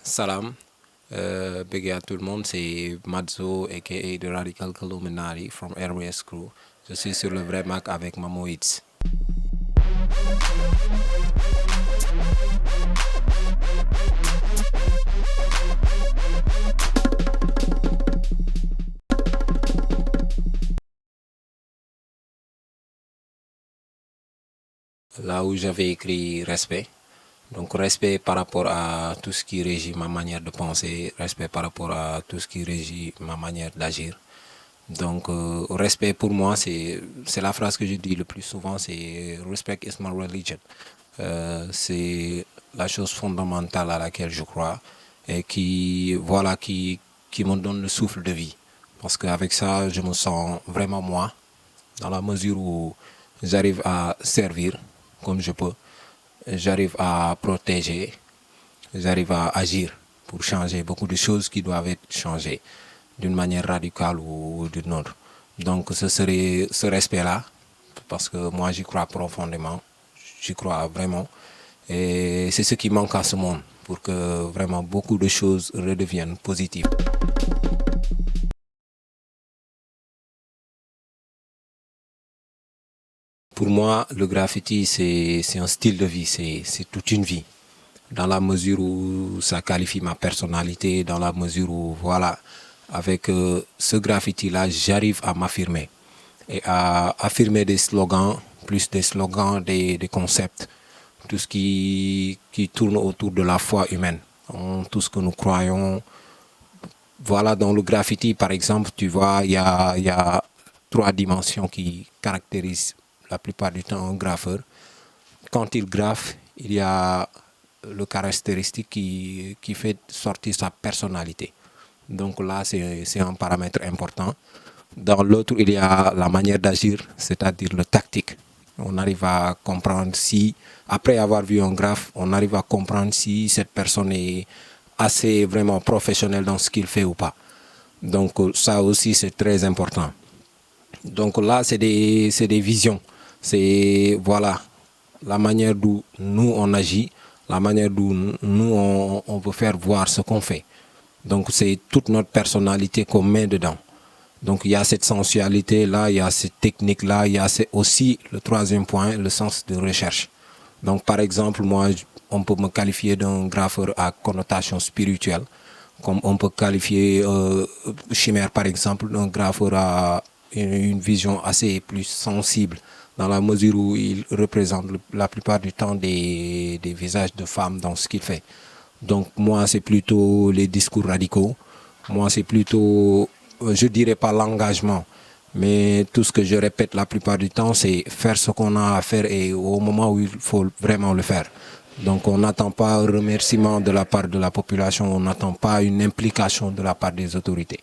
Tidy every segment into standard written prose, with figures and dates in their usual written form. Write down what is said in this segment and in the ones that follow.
Salam, big à tout le monde, c'est Madzo aka The Radical Illuminati from RWS Crew. Je suis sur le vrai Mac avec Mamo Hits. Là où j'avais écrit respect. Donc respect par rapport à tout ce qui régit ma manière de penser, respect par rapport à tout ce qui régit ma manière d'agir. Donc respect pour moi, c'est la phrase que je dis le plus souvent, c'est respect is my religion. C'est la chose fondamentale à laquelle je crois et qui me donne le souffle de vie. Parce qu'avec ça, je me sens vraiment moi, dans la mesure où j'arrive à servir comme je peux, j'arrive à protéger, j'arrive à agir pour changer beaucoup de choses qui doivent être changées d'une manière radicale ou d'une autre. Donc ce serait ce respect-là, parce que moi j'y crois profondément, j'y crois vraiment, et c'est ce qui manque à ce monde pour que vraiment beaucoup de choses redeviennent positives. Pour moi, le graffiti, c'est un style de vie, c'est toute une vie. Dans la mesure où ça qualifie ma personnalité, dans la mesure où, voilà, avec ce graffiti-là, j'arrive à m'affirmer et à affirmer des slogans, plus des slogans, des concepts, tout ce qui tourne autour de la foi humaine, en tout ce que nous croyons. Voilà, dans le graffiti, par exemple, tu vois, il y a trois dimensions qui caractérisent la plupart du temps un graffeur. Quand il graffe, il y a le caractéristique qui fait sortir sa personnalité. Donc là, c'est un paramètre important. Dans l'autre, il y a la manière d'agir, c'est-à-dire le tactique. On arrive à comprendre si, après avoir vu un graphe, on arrive à comprendre si cette personne est assez vraiment professionnelle dans ce qu'il fait ou pas. Donc ça aussi, c'est très important. Donc là, c'est des visions. C'est, voilà, la manière dont nous, on agit, la manière dont nous, on peut faire voir ce qu'on fait. Donc c'est toute notre personnalité qu'on met dedans. Donc il y a cette sensualité-là, il y a cette technique-là, il y a aussi le troisième point, le sens de recherche. Donc par exemple, moi, on peut me qualifier d'un graffeur à connotation spirituelle, comme on peut qualifier Chimère par exemple d'un graffeur à une vision assez plus sensible, dans la mesure où il représente la plupart du temps des visages de femmes dans ce qu'il fait. Donc moi, c'est plutôt les discours radicaux. Moi, c'est plutôt, je dirais pas l'engagement, mais tout ce que je répète la plupart du temps, c'est faire ce qu'on a à faire et au moment où il faut vraiment le faire. Donc on n'attend pas un remerciement de la part de la population, on n'attend pas une implication de la part des autorités.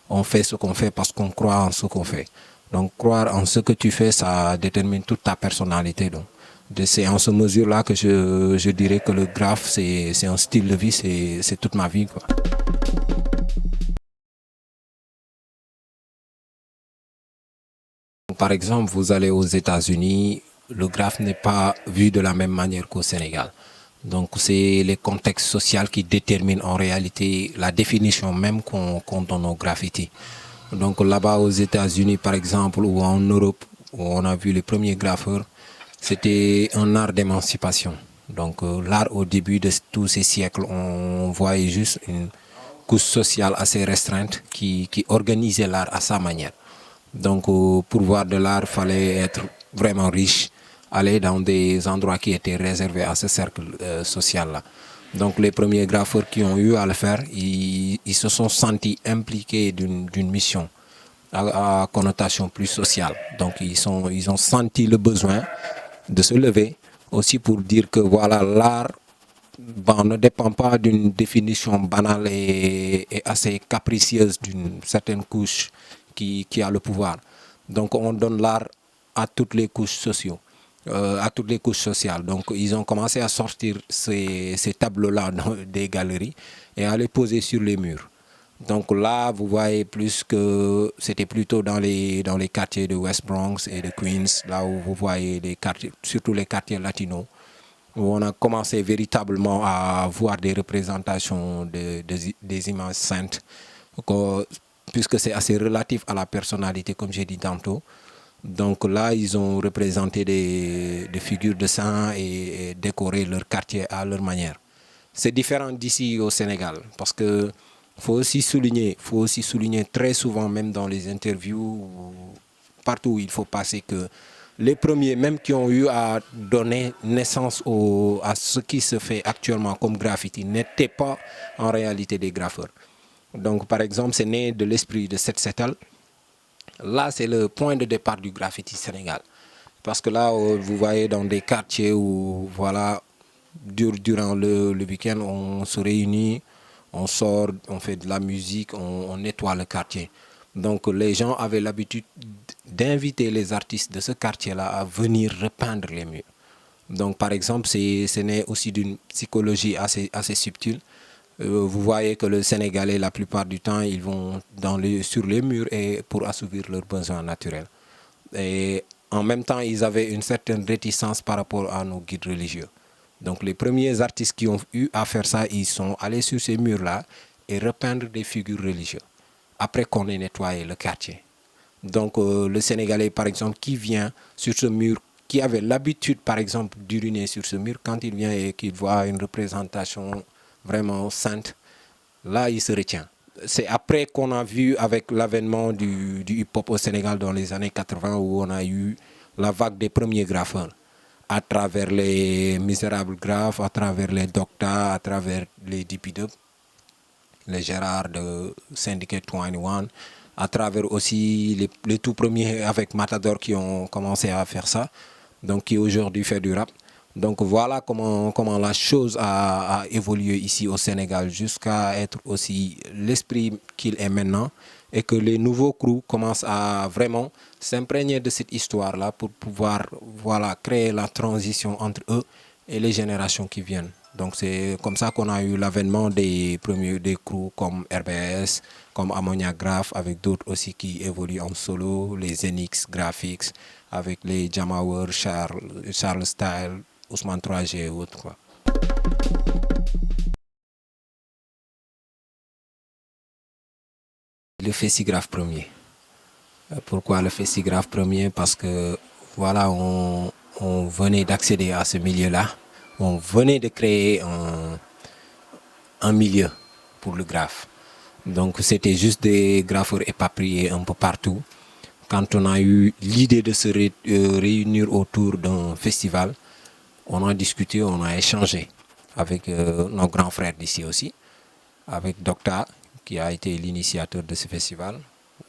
On fait ce qu'on fait parce qu'on croit en ce qu'on fait. Donc croire en ce que tu fais, ça détermine toute ta personnalité. Donc c'est en ce mesure-là que je dirais que le graphe, c'est un style de vie, c'est toute ma vie, quoi. Par exemple, vous allez aux États-Unis, le graphe n'est pas vu de la même manière qu'au Sénégal. Donc c'est les contextes sociaux qui déterminent en réalité la définition même qu'on donne au graffiti. Donc là-bas aux États-Unis par exemple ou en Europe où on a vu les premiers graffeurs, c'était un art d'émancipation. Donc l'art au début de tous ces siècles, on voyait juste une couche sociale assez restreinte qui organisait l'art à sa manière. Donc pour voir de l'art, il fallait être vraiment riche, aller dans des endroits qui étaient réservés à ce cercle social-là. Donc les premiers graffeurs qui ont eu à le faire, ils se sont sentis impliqués d'une mission à connotation plus sociale. Donc ils ont senti le besoin de se lever aussi pour dire que voilà, l'art bon, ne dépend pas d'une définition banale et assez capricieuse d'une certaine couche qui a le pouvoir. Donc on donne l'art à toutes les couches sociaux, à toutes les couches sociales. Donc ils ont commencé à sortir ces tableaux-là des galeries et à les poser sur les murs. Donc là, vous voyez plus que c'était plutôt dans les quartiers de West Bronx et de Queens, là où vous voyez les quartiers, surtout les quartiers latinos, où on a commencé véritablement à voir des représentations des images saintes, puisque c'est assez relatif à la personnalité, comme j'ai dit tantôt. Donc là, ils ont représenté des figures de saints et décoré leur quartier à leur manière. C'est différent d'ici au Sénégal, parce que faut aussi souligner très souvent, même dans les interviews, partout où il faut passer, que les premiers, même qui ont eu à donner naissance à ce qui se fait actuellement comme graffiti, n'étaient pas en réalité des graffeurs. Donc, par exemple, c'est né de l'esprit de Set Setal. Là, c'est le point de départ du graffiti Sénégal. Parce que là, vous voyez dans des quartiers où, voilà, durant le week-end, on se réunit, on sort, on fait de la musique, on nettoie le quartier. Donc les gens avaient l'habitude d'inviter les artistes de ce quartier-là à venir repeindre les murs. Donc par exemple, c'est né aussi d'une psychologie assez subtile. Vous voyez que le Sénégalais, la plupart du temps, ils vont sur les murs et pour assouvir leurs besoins naturels. Et en même temps, ils avaient une certaine réticence par rapport à nos guides religieux. Donc les premiers artistes qui ont eu à faire ça, ils sont allés sur ces murs-là et repeindre des figures religieuses, après qu'on ait nettoyé le quartier. Donc le Sénégalais, par exemple, qui vient sur ce mur, qui avait l'habitude, par exemple, d'uriner sur ce mur, quand il vient et qu'il voit une représentation vraiment sainte, là, il se retient. C'est après qu'on a vu, avec l'avènement du hip-hop au Sénégal dans les années 80, où on a eu la vague des premiers graffeurs, à travers les Misérables Graphes, à travers les Docta, à travers les DP les Gérard de Syndicate 21, à travers aussi les tout premiers avec Matador qui ont commencé à faire ça, donc qui aujourd'hui fait du rap. Donc voilà comment la chose a évolué ici au Sénégal jusqu'à être aussi l'esprit qu'il est maintenant, et que les nouveaux crews commencent à vraiment s'imprégner de cette histoire-là pour pouvoir créer la transition entre eux et les générations qui viennent. Donc c'est comme ça qu'on a eu l'avènement des premiers des crews comme RBS, comme Ammonia Graph, avec d'autres aussi qui évoluent en solo, les Enix Graphics, avec les Jamauer, Charles Style, Ousmane 3G et autres, quoi. Le Festigraphe premier. Pourquoi le Festigraphe premier? Parce que voilà, on venait d'accéder à ce milieu-là. On venait de créer un milieu pour le graphe. Donc c'était juste des graffeurs éparpillés un peu partout. Quand on a eu l'idée de se réunir autour d'un festival, on a discuté, on a échangé avec nos grands frères d'ici aussi, avec Docta, qui a été l'initiateur de ce festival,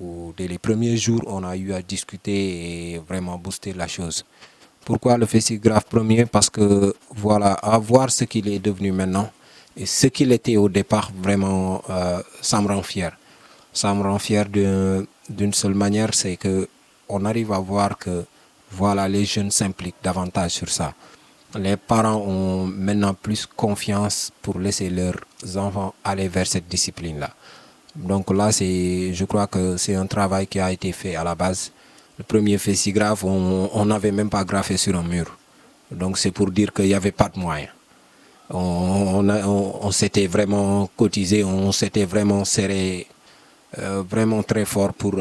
où dès les premiers jours, on a eu à discuter et vraiment booster la chose. Pourquoi le festival premier? Parce que voilà, à voir ce qu'il est devenu maintenant et ce qu'il était au départ, vraiment, ça me rend fier. Ça me rend fier d'une seule manière, c'est que on arrive à voir que voilà, les jeunes s'impliquent davantage sur ça. Les parents ont maintenant plus confiance pour laisser leurs enfants aller vers cette discipline-là. Donc là, je crois que c'est un travail qui a été fait à la base. Le premier festigraphe, on n'avait même pas graffé sur un mur. Donc c'est pour dire qu'il n'y avait pas de moyens. On s'était vraiment cotisé, on s'était vraiment serré, vraiment très fort pour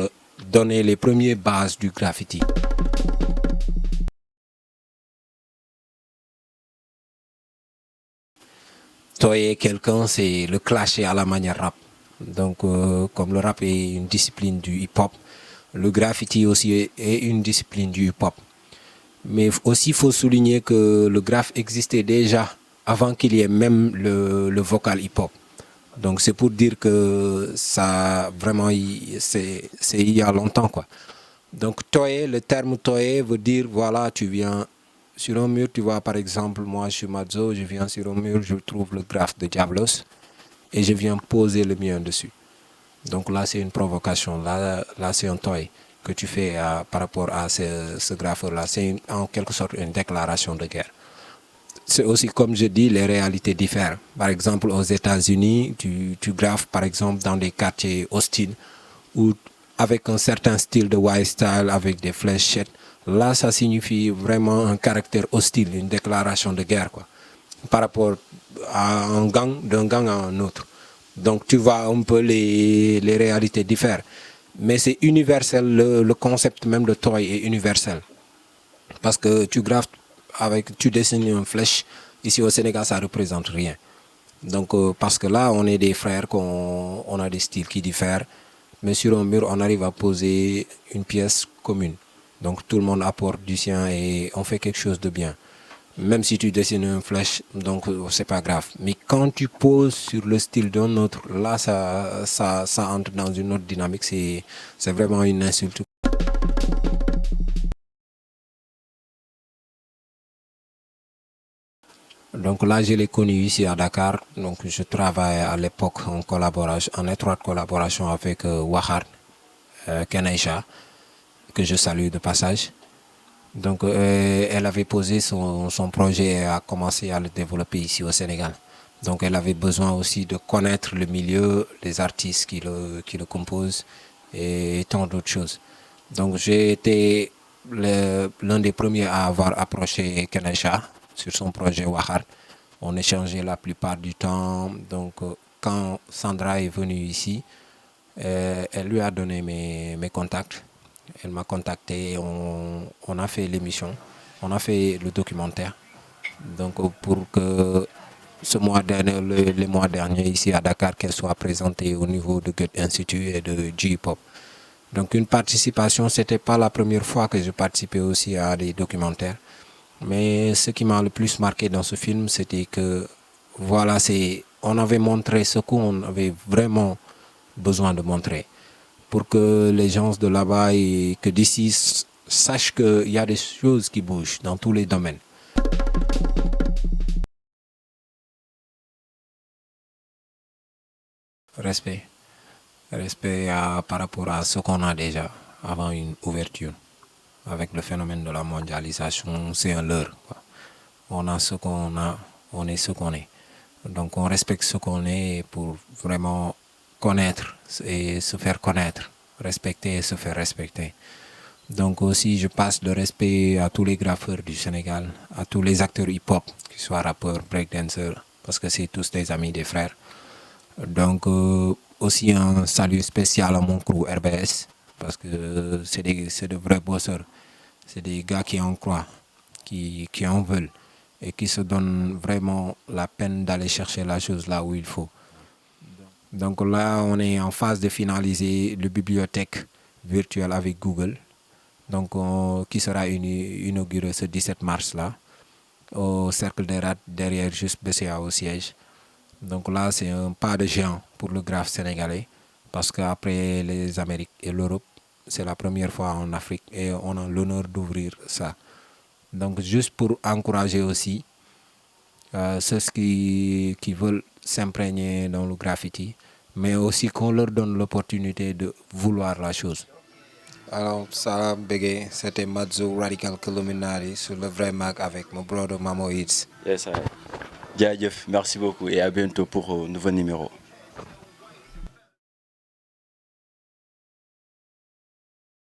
donner les premières bases du graffiti. Toyer quelqu'un, c'est le clasher à la manière rap. Donc, comme le rap est une discipline du hip-hop, le graffiti aussi est une discipline du hip-hop. Mais aussi, il faut souligner que le graphe existait déjà avant qu'il y ait même le vocal hip-hop. Donc, c'est pour dire que ça, vraiment, c'est il y a longtemps, quoi. Donc, toyer, le terme toyer veut dire, voilà, tu viens sur un mur, tu vois, par exemple, moi, je suis Madzo, je viens sur un mur, je trouve le graphe de Diablos et je viens poser le mien dessus. Donc là, c'est une provocation, là c'est un toy que tu fais par rapport à ce graffeur-là. C'est en quelque sorte une déclaration de guerre. C'est aussi, comme je dis, les réalités diffèrent. Par exemple, aux États-Unis, tu graphes, par exemple, dans des quartiers hostiles ou avec un certain style de white style, avec des fléchettes. Là, ça signifie vraiment un caractère hostile, une déclaration de guerre, quoi. par rapport à un gang, d'un gang à un autre. Donc tu vois un peu les réalités diffèrent. Mais c'est universel, le concept même de toy est universel. Parce que tu dessines une flèche, ici au Sénégal ça ne représente rien. Donc parce que là on est des frères, on a des styles qui diffèrent. Mais sur un mur on arrive à poser une pièce commune. Donc tout le monde apporte du sien et on fait quelque chose de bien. Même si tu dessines une flèche, donc c'est pas grave. Mais quand tu poses sur le style d'un autre, là ça entre dans une autre dynamique. C'est vraiment une insulte. Donc là, je l'ai connu ici à Dakar. Donc je travaille à l'époque en étroite collaboration avec Wahar Kenaïcha, que je salue de passage. Donc elle avait posé son projet et a commencé à le développer ici au Sénégal. Donc elle avait besoin aussi de connaître le milieu, les artistes qui le composent et tant d'autres choses. Donc j'ai été l'un des premiers à avoir approché Kenaïcha sur son projet Wahar. On échangeait la plupart du temps. Donc quand Sandra est venue ici, elle lui a donné mes contacts. Elle m'a contacté, on a fait l'émission, on a fait le documentaire. Donc pour que les mois derniers ici à Dakar, qu'elle soit présentée au niveau de Goethe Institut et de J-Pop. Donc une participation, c'était pas la première fois que je participais aussi à des documentaires. Mais ce qui m'a le plus marqué dans ce film, c'était que voilà, on avait montré ce qu'on avait vraiment besoin de montrer pour que les gens de là-bas et que d'ici sachent qu'il y a des choses qui bougent dans tous les domaines. Respect. Respect par rapport à ce qu'on a déjà avant une ouverture. Avec le phénomène de la mondialisation, c'est un leurre, quoi. On a ce qu'on a, on est ce qu'on est. Donc on respecte ce qu'on est pour vraiment connaître et se faire connaître, respecter et se faire respecter. Donc aussi je passe le respect à tous les graffeurs du Sénégal, à tous les acteurs hip-hop, qu'ils soient rappeurs, breakdancers, parce que c'est tous des amis, des frères. Donc aussi un salut spécial à mon crew RBS, parce que c'est de vrais bosseurs, c'est des gars qui en croient, qui en veulent et qui se donnent vraiment la peine d'aller chercher la chose là où il faut. Donc là, on est en phase de finaliser le bibliothèque virtuelle avec Google, donc qui sera inauguré ce 17 mars là, au Cercle des Rats, derrière juste BCA au siège. Donc là, c'est un pas de géant pour le graphe sénégalais, parce qu'après les Amériques et l'Europe, c'est la première fois en Afrique et on a l'honneur d'ouvrir ça. Donc juste pour encourager aussi ceux qui veulent s'imprégner dans le graffiti, mais aussi qu'on leur donne l'opportunité de vouloir la chose. Alors, salam Bégué, c'était Madzo Radical Kiluminari sur le vrai mag avec mon brother Mamo Hits. Yes, Jaajëf, merci beaucoup et à bientôt pour un nouveau numéro.